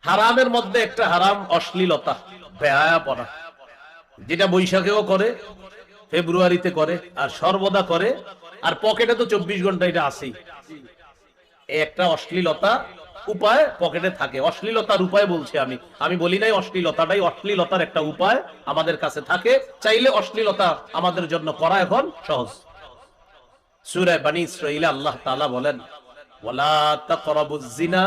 হারামের মধ্যে একটা হারাম অশ্লীলতা, বেহায়াপনা, যেটা বৈশাখেও করে, ফেব্রুয়ারিতে করে, আর সর্বদা করে, আর পকেটে তো 24 ঘন্টা এটা আছেই। এই একটা অশ্লীলতা উপায় পকেটে থাকে। অশ্লীলতার উপায় বলছি আমি, আমি বলি নাই অশ্লীলতাটাই, অশ্লীলতার একটা উপায় আমাদের কাছে থাকে। চাইলে অশ্লীলতা আমাদের জন্য করা এখন সহজ। সূরা বনী ইসরাঈলে আল্লাহ তাআলা বলেন, ওয়ালা তাকরাবুজ জিনা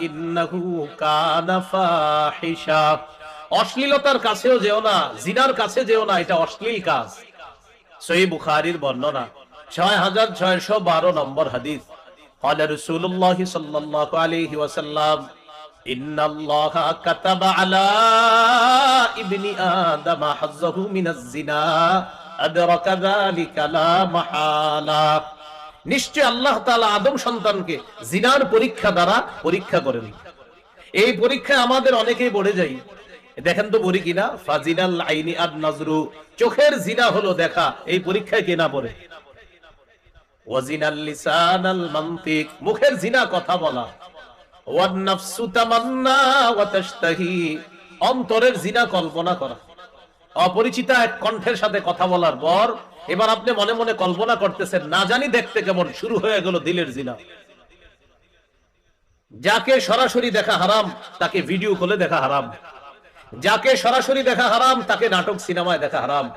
ইন্নাহু কানা ফাহিশা। অশ্লীলতার কাছেও যেও না, জিনার কাছে যেও না, এটা অশ্লীল কাজ। সহিহ বুখারীর বর্ণনা 6612 নম্বর হাদিস। قال رسول الله صلى الله عليه وسلم إن الله كتب على ابن آدم حظه من الزنا أدرك ذلك لا محالة। নিশ্চয় আল্লাহ তাআলা আদম সন্তানকে জিনার পরীক্ষা দ্বারা পরীক্ষা করেন। এই পরীক্ষায় আমাদের অনেকেই পড়ে যাই। দেখেন তো পড়ি কিনা। ফাজিনাল আইনি আদ নাজরু, চোখের জিনা হলো দেখা। এই পরীক্ষায় কে না পড়ে? ওয়াজিনাল লিসানাল মানতিক, মুখের জিনা কথা বলা। ওয়ান নাফসু তামান্না ওয়া তাশতাহি, অন্তরের জিনা কল্পনা করা। অপরিচিতা এক কণ্ঠের সাথে কথা বলার পর এবার আপনি মনে মনে কল্পনা করতেছেন, না জানি দেখতে কেমন, শুরু হয়ে গেল দিলের জিনা। যাকে সরাসরি দেখা হারাম তাকে ভিডিও কলে দেখা হারাম, যাকে সরাসরি দেখা হারাম তাকে নাটক সিনেমায় দেখা হারাম,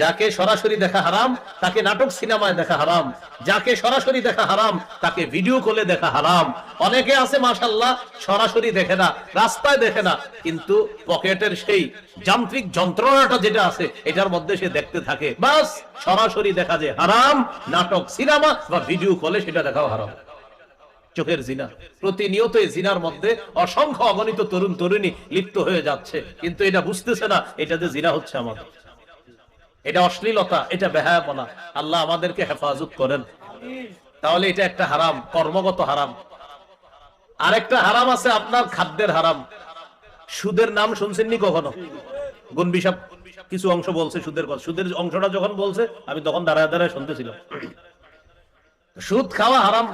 যাকে সরাসরি দেখা হারাম তাকে নাটক সিনেমায় দেখা হারাম, যাকে সরাসরি দেখা হারাম তাকে ভিডিও কলে দেখা হারাম। অনেকে আছে মাশাআল্লাহ সরাসরি দেখে না, রাস্তায় দেখে না, কিন্তু পকেটের সেই যান্ত্রিক যন্ত্রণাটা যেটা আছে এটার মধ্যে সে দেখতে থাকে। বাস সরাসরি দেখা যে হারাম, নাটক সিনেমা বা ভিডিও কলে সেটা দেখাও হারাম। চোখের জিনা প্রতিনিয়ত এই জিনার মধ্যে অসংখ্য অগণিত তরুণ তরুণী লিপ্ত হয়ে যাচ্ছে, কিন্তু এটা বুঝতেছে না এটা যে জিনা হচ্ছে আমাদের। এটা অশ্লীলতা, এটা বেহায়াপনা। আল্লাহ আমাদেরকে হেফাজত করেন। তাহলে এটা একটা হারাম, কর্মগত হারাম। আরেকটা হারাম আছে আপনার খাদ্যের হারাম। সুদের নাম শুনছেননি কখনো? গুনবি সাহেব কিছু অংশ বলছে সুদের কথা। সুদের অংশটা যখন বলছে আমি তখন দাঁড়ায় দাঁড়ায় শুনতেছিলাম। সুদ খাওয়া হারাম।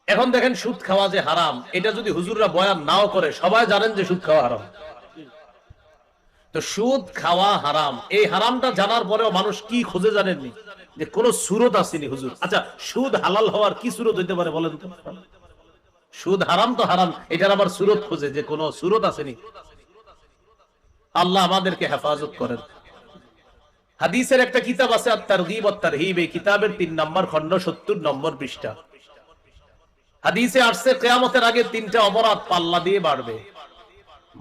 এখন দেখেন সুদ খাওয়া যে হারাম, এটা যদি হুজুররা বয়ান নাও করে সবাই জানেন যে সুদ খাওয়া হারাম। তো সুদ খাওয়া হারাম, এই হারামটা জানার পরেও মানুষ কি খোঁজে জানেননি? যে কোন সুরত আসেনি হুজুর। আচ্ছা সুদ হালাল হওয়ার কি সুরত হইতে পারে বলেন তো? সুদ হারাম তো হারাম, এটার আবার সুরত খোঁজে যে কোন সুরত আসেনি। আল্লাহ আমাদেরকে হেফাজত করেন। হাদিসের একটা কিতাব আছে আত-তারগীব ওয়াত তারহিব, এই কিতাবের 3 নম্বর খণ্ড 70 নম্বর পৃষ্ঠা। হাদিসে আসছে কিয়ামতের আগে 3টা অপরাধ পাল্লা দিয়ে বাড়বে।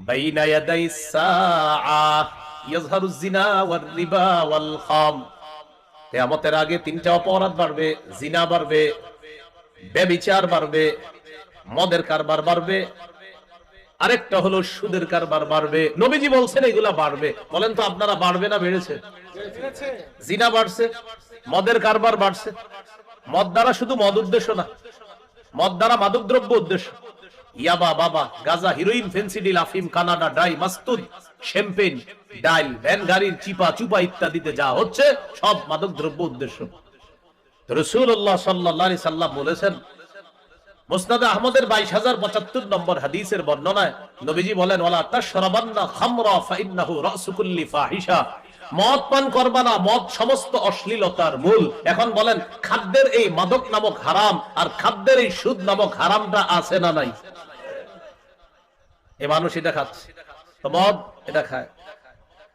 বাইনা ইয়াদাইস সাআহ ইয়াযহারুজ জিনা ওয়ার রিবা ওয়াল খাম। কিয়ামতের আগে 3টা অপরাধ বাড়বে, জিনা বাড়বে, ব্যভিচার বাড়বে, মদের কারবার বাড়বে, আরেকটা হলো সুদের কারবার বাড়বে। নবীজি বলছেন এগুলা বাড়বে। বলেন তো আপনারা বাড়বে না বেড়েছে? জিনা বাড়ছে, মদের কারবার বাড়ছে। মদ দ্বারা শুধু মদ উদ্দেশ্য না, মদ দ্বারা মাদকদ্রব্য উদ্দেশ্য। ইয়াবা, বাবা, গাঁজা, হিরোইন, ফেন্সিডিল, আফিম, কানাডা, ডাই, মাস্তুদ, শ্যাম্পেন, ডাইল, ভ্যান গাড়ির চিপা চুপা ইত্যাদিতে যা হচ্ছে সব মাদকদ্রব্য উদ্দেশ্য। রাসূলুল্লাহ সাল্লাল্লাহু আলাইহি সাল্লাম বলেছেন, মুসনাদ আহমদের 22075 নম্বর হাদিসের বর্ণনায় নবীজি বলেন, ওয়ালা তাশরাবান্না খামরা ফাইন্নাহু রাসু কুল্লি ফাহিশা। মদ পান করবা না, মদ সমস্ত অশ্লীলতার মূল। এখন বলেন খাদ্যের এই মাদক নামক হারাম আর খাদ্যের এই সুদ নামক হারামটা আছে না নাই? এই মানুষ এটা খাচ্ছে, তো মদ এটা খায়।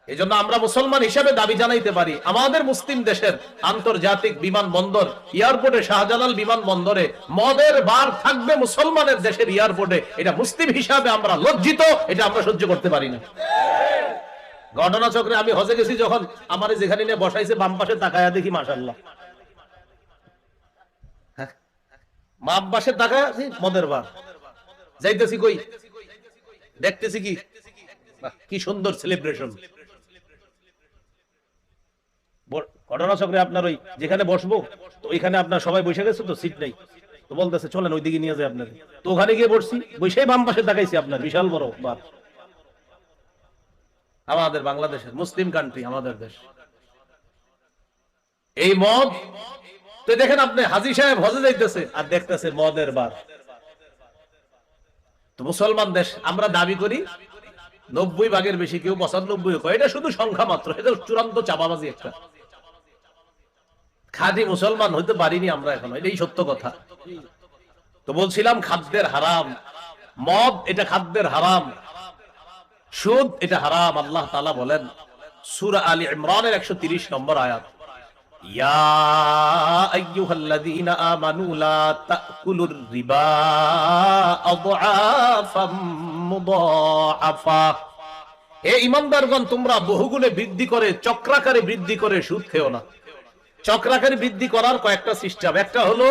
এই জন্য আমরা মুসলমান হিসেবে দাবি জানাইতে পারি, আমাদের মুসলিম দেশের আন্তর্জাতিক বিমানবন্দর, এয়ারপোর্টে, শাহজালাল বিমানবন্দরে মদের বার থাকবে মুসলমানের দেশের এয়ারপোর্টে। এটা মুসলিম হিসাবে আমরা লজ্জিত, এটা আমরা সহ্য করতে পারি না। ঘটনা চক্রে আমি হজে গেছি, যখন আমার যেখানে নিয়ে বসাইছে বাম পাশে তাকায়া দেখি মাশাআল্লাহ, বাম পাশে তাকায়া মদের বার। যাইতেছি কই, দেখতেছি কি কি সুন্দর সেলিব্রেশন। ঘটনা চক্রে আপনার ওই যেখানে বসবো, তো ওইখানে আপনার সবাই বসে গেছে, তো সিট নেই, তো বলতেছে চলেন ওই দিকে নিয়ে যায় আপনাকে। তো ওখানে গিয়ে বসছি, বসেই বাম পাশে তাকাইছি, আপনার বিশাল বড় বার। আমাদের বাংলাদেশের মুসলিম কান্ট্রি, আমাদের দেশ, এই মদ। তো দেখেন আপনি হাজী সাহেব হজে যাইতেছে আর দেখতেছে মদের বার। তো মুসলমান দেশ, আমরা দাবি করি 90 ভাগের বেশি, কেউ 95 কয়, এটা শুধু সংখ্যা মাত্র, এটা চূড়ান্ত চাপাবাজি একটা। খাঁটি মুসলমান হইতে পারিনি আমরা এখনো, এটাই সত্য কথা। তো বলছিলাম খাদ্যের হারাম, মদ এটা খাদ্যের হারাম, সুদ এটা হারাম। আল্লাহ তাআলা বলেন সূরা আলী ইমরানের 130 নম্বর আয়াত, ইয়া আইয়ুহাল্লাযীনা আমানু লা তাকুলুর রিবা আযআফাম মুদাআফা, হে ঈমানদারগণ তোমরা বহুগুণে বৃদ্ধি করে, চক্রাকারে বৃদ্ধি করে সুদ খেও না। চক্রাকারে বৃদ্ধি করার কয়েকটা সিস্টেম। একটা হলো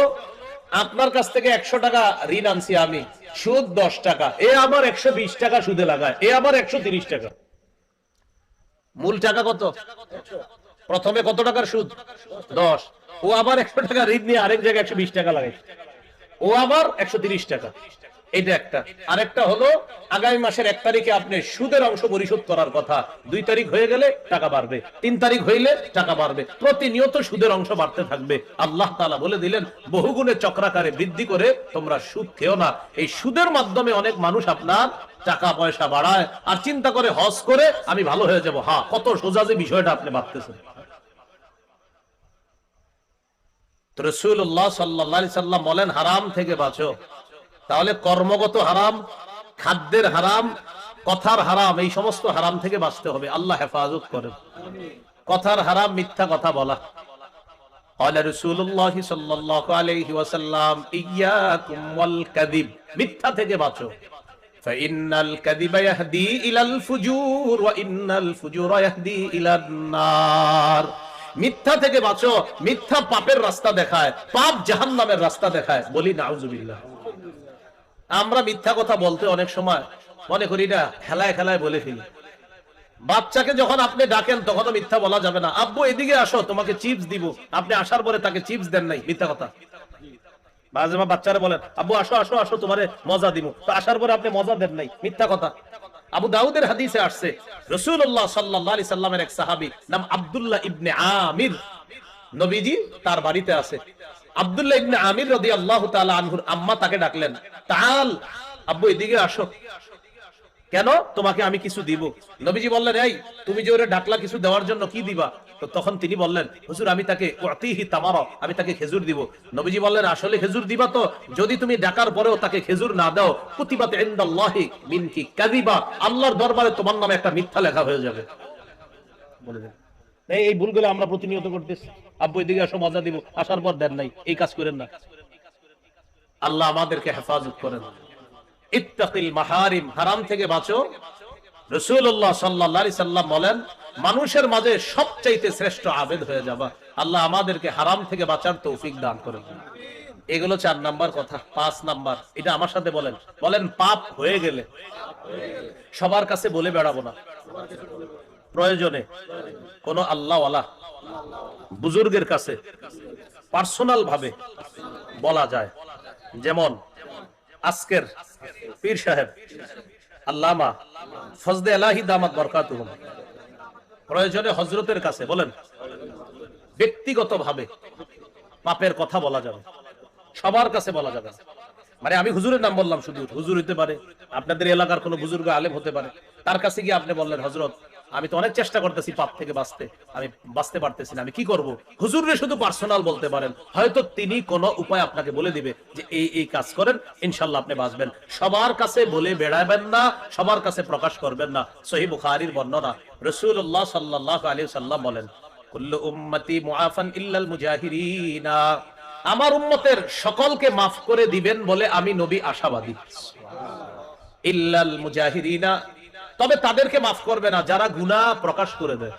আপনার কাছ থেকে 100 টাকা ঋণ আনছি আমি, সুদ 10 টাকা, এ আবার 120 টাকা সুদে লাগায়, এ আবার 130 টাকা। মূল টাকা কত? প্রথমে কত টাকার সুদ? 10। ও আবার 100 টাকা ঋণ নিয়ে আরেক জায়গায় 120 টাকা লাগায়, ও আবার 130 টাকা। এটা একটা। আরেকটা হলো আগামী মাসের 1 তারিখে আপনি সুদের অংশ পরিশোধ করার কথা, 2 তারিখ হয়ে গেলে টাকা বাড়বে, 3 তারিখ হইলে টাকা বাড়বে, প্রতিনিয়ত সুদের অংশ বাড়তে থাকবে। আল্লাহ তাআলা বলে দিলেন বহুগুণে চক্রাকারে বৃদ্ধি করে তোমরা সুদ খেও না। এই সুদের মাধ্যমে অনেক মানুষ আপনার টাকা পয়সা বাড়ায় আর চিন্তা করে হজ করে আমি ভালো হয়ে যাব। হ্যাঁ, কত সোজা যে বিষয়টা আপনি ভাবতেছেন। তো রাসূলুল্লাহ সাল্লাল্লাহু আলাইহি সাল্লাম বলেন হারাম থেকে বাঁচো। তাহলে কর্মগত হারাম, খাদ্যের হারাম, কথার হারাম, এই সমস্ত হারাম থেকে বাঁচতে হবে। আল্লাহ হেফাজত করেন। কথার হারাম, মিথ্যা কথা বলা। ক্বালা রাসূলুল্লাহ সাল্লাল্লাহু আলাইহি ওয়াসাল্লাম ইয়্যাকুম ওয়াল কাযিব, মিথ্যা থেকে বাঁচো। ফাইন্নাল কাযিবা ইয়াহদি ইলাল ফুজুর ওয়া ইন্নাল ফুজুরা ইয়াহদি ইলান নার। মিথ্যা থেকে বাঁচো। মিথ্যা পাপের রাস্তা দেখায়, পাপ জাহান্নামের রাস্তা দেখায়। বলি নাউজুবিল্লাহ। আমরা মিথ্যা কথা বলতে অনেক সময় মনে করি না খেলায় খেলায় বলে ফেলি। বাচ্চাকে যখন আপনি ডাকেন তখনও মিথ্যা বলা যাবে না। আব্বু এদিকে আসো, তোমাকে চিপস দিব, আপনি আসার পরে তাকে চিপস দেন নাই, মিথ্যা কথা। মাঝে মাঝে বাচ্চারা বলেন আব্বু আসো আসো আসো তোমারে মজা দিব, তো আসার পরে আপনি মজা দেন নাই, মিথ্যা কথা। আবু দাউদের হাদিসে আসছে রাসূলুল্লাহ সাল্লাল্লাহু আলাইহি সাল্লামের এক সাহাবী নাম আব্দুল্লাহ ইবনে আমির, নবীজি তার বাড়িতে আছে। আব্দুল্লাহ ইবনে আমির রাদিয়াল্লাহু তাআলা আনহুর আম্মা তাকে ডাকলেন, তাআল আব্বু এদিকে আসো। কেন? তোমাকে আমি কিছু দিব। নবীজি বললেন এই তুমি যে ওরে ডাকলা কিছু দেওয়ার জন্য, কি দিবা? তো তখন তিনি বললেন হুজুর আমি তাকে উতিহি তামারা, আমি তাকে খেজুর দিব। নবীজি বললেন আসলে খেজুর দিবা তো? যদি তুমি ডাকার পরেও তাকে খেজুর না দাও, কুতিবাত ইনদাল্লাহি মিনকি কাযিবা, আল্লাহর দরবারে তোমার নামে একটা মিথ্যা লেখা হয়ে যাবে। বলে দেন এই ভুলগুলো আমরা প্রতিনিয়ত করতেছি। আব্বু এদিকে আসো মজা দিব, আসার পর দেন নাই, এই কাজ করেন না। আল্লাহ আমাদেরকে হেফাজত করেন। ইত্তাকিল মাহারিম, হারাম থেকে বাঁচো। রাসূলুল্লাহ সাল্লাল্লাহু আলাইহি সাল্লাম বলেন মানুষের মাঝে সবচাইতে শ্রেষ্ঠ আবেদ হয়ে যাবা। আল্লাহ আমাদেরকে হারাম থেকে বাঁচার তৌফিক দান করেন। এগুলো 4 নাম্বার কথা। 5 নাম্বার, এটা আমার সাথে বলেন, বলেন পাপ হয়ে গেলে সবার কাছে বলে বেড়াবো না। প্রয়োজনে কোন আল্লাহওয়ালা বুজুর্গের কাছে পার্সোনাল ভাবে বলা যায়। যেমন আজকের পীর সাহেব আল্লামা ফজলে এলাহি দামাত বরকাতুহুম, প্রয়োজনে হযরতের কাছে বলেন, ব্যক্তিগত ভাবে পাপের কথা বলা যাবে, সবার কাছে বলা যাবে। মানে আমি হুজুরের নাম বললাম, শুধু হুজুর হতে পারে, আপনাদের এলাকার কোনো বুজুর্গ আলেম হতে পারে, তার কাছে গিয়ে আপনি বললেন হযরত আমি তো অনেক চেষ্টা করতেছি পাপ থেকে বাঁচতে, আমি বাঁচতে পারতেছি না, আমি কি করব? হুজুরে শুধু পার্সোনাল বলতে পারেন, হয়তো তিনি কোনো উপায় আপনাকে বলে দিবে যে এই এই কাজ করেন, ইনশাআল্লাহ আপনি বাঁচবেন। সবার কাছে বলে বেড়াবেন না, সবার কাছে প্রকাশ করবেন না। সহিহ বুখারীর বর্ণনা, রাসূলুল্লাহ সাল্লাল্লাহু আলাইহি ওয়াসাল্লাম বলেন কুল্লু উম্মতি মুআফান ইল্লাল মুজাহিরিনা, আমার উম্মতের সকলকে মাফ করে দিবেন বলে আমি নবী আশাবাদী। ইল্লাল মুজাহিরিনা, তবে তাদেরকে মাফ করবে না যারা গুনাহ প্রকাশ করে দেয়।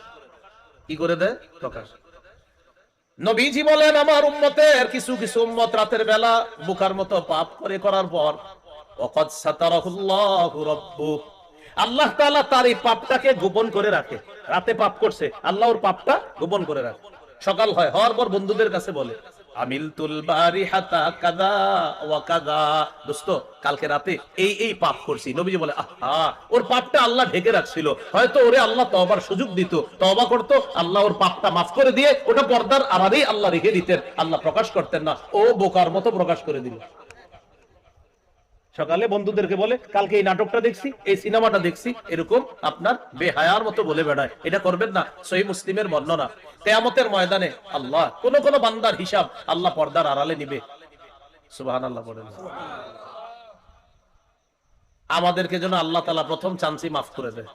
কি করে দেয়? প্রকাশ। নবীজি বলেন আমার উম্মতের কিছু কিছু উম্মত রাতের বেলা বুকার মতো পাপ করে করার পর ওয়াকাদ সাতারাহুল্লাহু রাব্বু, আল্লাহ তাআলা তার এই পাপটাকে গোপন করে রাখে। রাতে পাপ করছে, আল্লাহ ওর পাপটা গোপন করে রাখে। সকাল হয়, হওয়ার পর বন্ধুদের কাছে বলে আমিলতুল বারিহাতা কাযা ওয়া কাযা, দোস্ত কালকে রাতে এই এই পাপ করছি। নবীজি বলে আহা, ওর পাপটা আল্লাহ ঢেকে রাখছিল, হয়তো ওরে আল্লাহ তওবার সুযোগ দিত, তওবা করত, আল্লাহ ওর পাপটা মাফ করে দিয়ে ওটা পর্দার আড়ালেই আল্লাহ রেখে দিতেন, আল্লাহ প্রকাশ করতেন না, ও বোকার মতো প্রকাশ করে দিল। সকালে বন্ধুদেরকে বলে কালকে এই নাটকটা দেখছি, এই সিনেমাটা দেখছি, এরকম আপনার বেহায়ার মতো বলে বেড়ায়। এটা করবেন না। সহিহ মুসলিমের বর্ণনা, কিয়ামতের ময়দানে আল্লাহ কোন কোন বান্দার হিসাব আল্লাহ পর্দার আড়ালে নিবে। সুবহানাল্লাহ বলেন। আমাদেরকে যেন আল্লাহ তাআলা প্রথম চান্সে মাফ করে দেয়,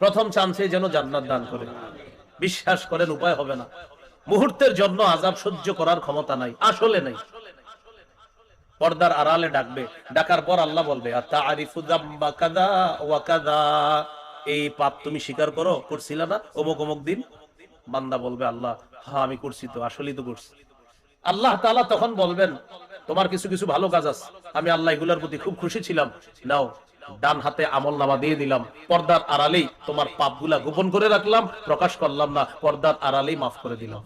প্রথম চান্সে যেন জান্নাত দান করে। বিশ্বাস করেন উপায় হবে না, মুহূর্তের জন্য আযাব সহ্য করার ক্ষমতা নাই, আসলে নাই। পর্দার আড়ালে ডাকবে, ডাকার পর আল্লাহ বলবে আতারিফু যামবা কাযা ওয়া কাযা, এই পাপ তুমি স্বীকার করো, করছিলা না অমুক অমুক দিন? বান্দা বলবে আল্লাহ হ্যাঁ আমি করছি তো, আসলেই তো করছি। আল্লাহ তাআলা তখন বলবেন তোমার কিছু কিছু ভালো কাজ আছে, আমি আল্লাহ এগুলোর প্রতি খুব খুশি ছিলাম, নাও ডান হাতে আমলনামা দিয়ে দিলাম, পর্দার আড়ালেই তোমার পাপগুলা গোপন করে রাখলাম, প্রকাশ করলাম না, পর্দার আড়ালেই মাফ করে দিলাম।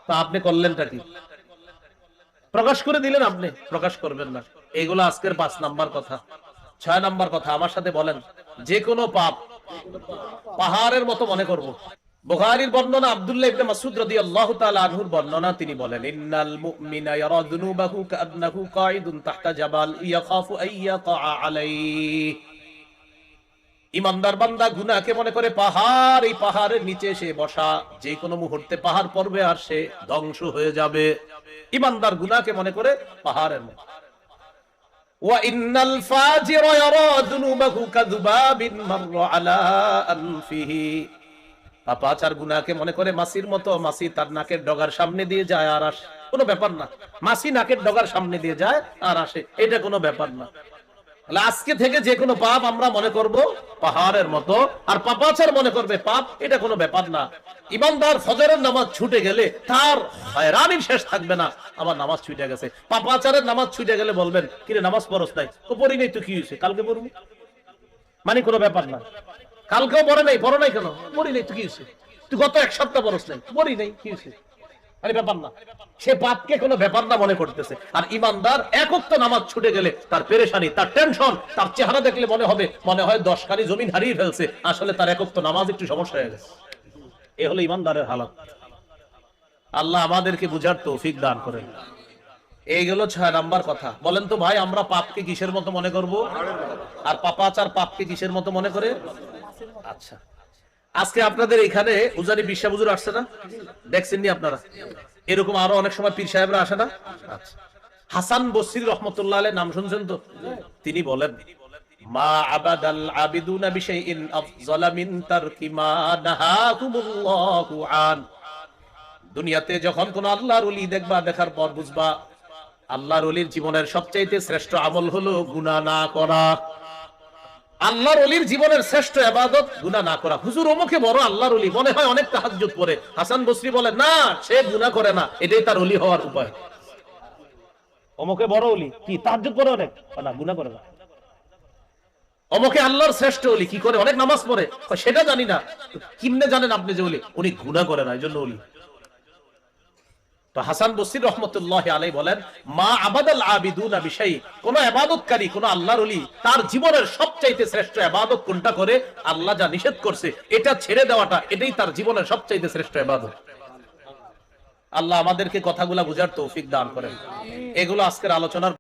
তা আপনি করলেনটা কি? প্রকাশ করে দিলেন, আপনি প্রকাশ করবেন না। এগুলো আজকের 5 নাম্বার কথা। 6 নাম্বার কথা আমার সাথে বলেন, যে কোনো পাপ পাহাড়ের মতো মনে করব। বুখারীর বর্ণনা, আব্দুল্লাহ ইবনে মাসউদ রাদিয়াল্লাহু তাআলা আনহুর বর্ণনা, তিনি বলেন ইন্নাল মুমিনা ইয়ারা যুনুবাহু কাআন্নাহু কাঈদুন তাহতা জাবাল ইয়াখাফু আইয়াকা আলাইহি। ইমানদার বান্দা গুনাহকে মনে করে পাহাড়, এই পাহাড়ের নিচে সে বসা, যে কোনো মুহূর্তে পাহাড় পড়বে আর সে ধ্বংস হয়ে যাবে। ইমানদার গুনাহকে মনে করে পাহাড়ের মতো। ওয়া ইন্নাল ফাজিরা ইয়ারা যুনুবাহু কাযুবাবিন মাররা আলা আনফিহি। পাপাচার গুনাহকে মনে করে মাছির মতো, মাছি তার নাকের ডগার সামনে দিয়ে যায় আর আসে, কোনো ব্যাপার না। মাছি নাকের ডগার সামনে দিয়ে যায় আর আসে, এটা কোনো ব্যাপার না। আজকে থেকে যে কোনো পাপ আমরা মনে করব পাহাড়ের মতো, আর পাপাচার মনে করবে পাপ, এটা কোনো ব্যাপার না। ইমানদার ফজরের নামাজ ছুটে গেলে তার হয়রানির শেষ থাকবে না, আমার নামাজ ছুটে গেছে। পাপাচারের নামাজ ছুটে গেলে বলবেন কিরে নামাজ পড়স নাই? তো পড়ি নাই তো কি হয়েছে, কালকে পড়বো, মানে কোনো ব্যাপার না। কালকেও পড়ে নাই, পড়ো নাই কেন? পড়ি নাই তো কি হয়েছে? তুই গত 1 সপ্তাহ পড়স নাই, পড়ি নাই, কি হয়েছে? আরে ব্যাপার না। সে পাপকে কোনো ব্যাপার না মনে করতেছে। আর ইমানদার এক ওয়াক্ত নামাজ ছুটে গেলে তার পেরেশানি, তার টেনশন, তার চেহারা দেখলে মনে হয় 10 কানি জমিন হারিয়ে ফেলছে, আসলে তার এক ওয়াক্ত নামাজ একটু সমস্যা হয়ে গেছে। এ হলো ইমানদারের হালত। আল্লাহ আমাদেরকে বুঝার তৌফিক দান করেন। এই গেল 6 নাম্বার কথা। বলেন তো ভাই, আমরা পাপকে কিসের মতো মনে করব? আর পাপাচার পাপকে কিসের মতো মনে করে? আচ্ছা, আজকে আপনাদের এখানে উজানি বিশ্বা হুজুর আসছে না? দেখছেন নি আপনারা? এরকম আরো অনেক সময় পীর সাহেবরা আসে না? আচ্ছা, হাসান বসরি রহমাতুল্লাহ আলাইহি নাম শুনছেন তো? তিনি বলেন মা আবাদাল আবিদুনা বিশাইইন আফযালা মিন তারকি মা নাহাকুমুল্লাহু আন। দুনিয়াতে যখন কোন আল্লাহর ওলি দেখবা, দেখার পর বুঝবা আল্লাহর ওলির জীবনের সবচাইতে শ্রেষ্ঠ আমল হলো গুনাহ না করা। আল্লাহর ওলির জীবনের শ্রেষ্ঠ ইবাদত গুনাহ না করা। হুজুর অমুকে বড় আল্লাহর ওলি, মনে হয় অনেক তাহাজ্জুদ পড়ে। হাসান বসরি বলেন না, সে গুনাহ করে না, এটাই তার ওলি হওয়ার উপায়। অমুকে বড় ওলি, কি তাহাজ্জুদ পড়ে অনেক? না, গুনাহ করে না। অমুকে আল্লাহর শ্রেষ্ঠ ওলি, কি করে? অনেক নামাজ পড়ে। সেটা জানি না। কিমনে জানেন আপনি যে ওলি? উনি গুনাহ করে না, এজন্য ওলি। তো হাসান বসরি রহমাতুল্লাহি আলাইহি বলেন মা আবাদাল আবিদুনা বিশাই, কোন ইবাদতকারী, কোন আল্লাহর ওলি তার জীবনের সবচাইতে শ্রেষ্ঠ ইবাদত কোনটা করে? আল্লাহ যা নিষেধ করছে এটা ছেড়ে দেওয়াটা, এটাই তার জীবনের সবচাইতে শ্রেষ্ঠ ইবাদত। আল্লাহ আমাদেরকে কথাগুলা বুঝার তৌফিক দান করেন। এগুলো আজকের আলোচনার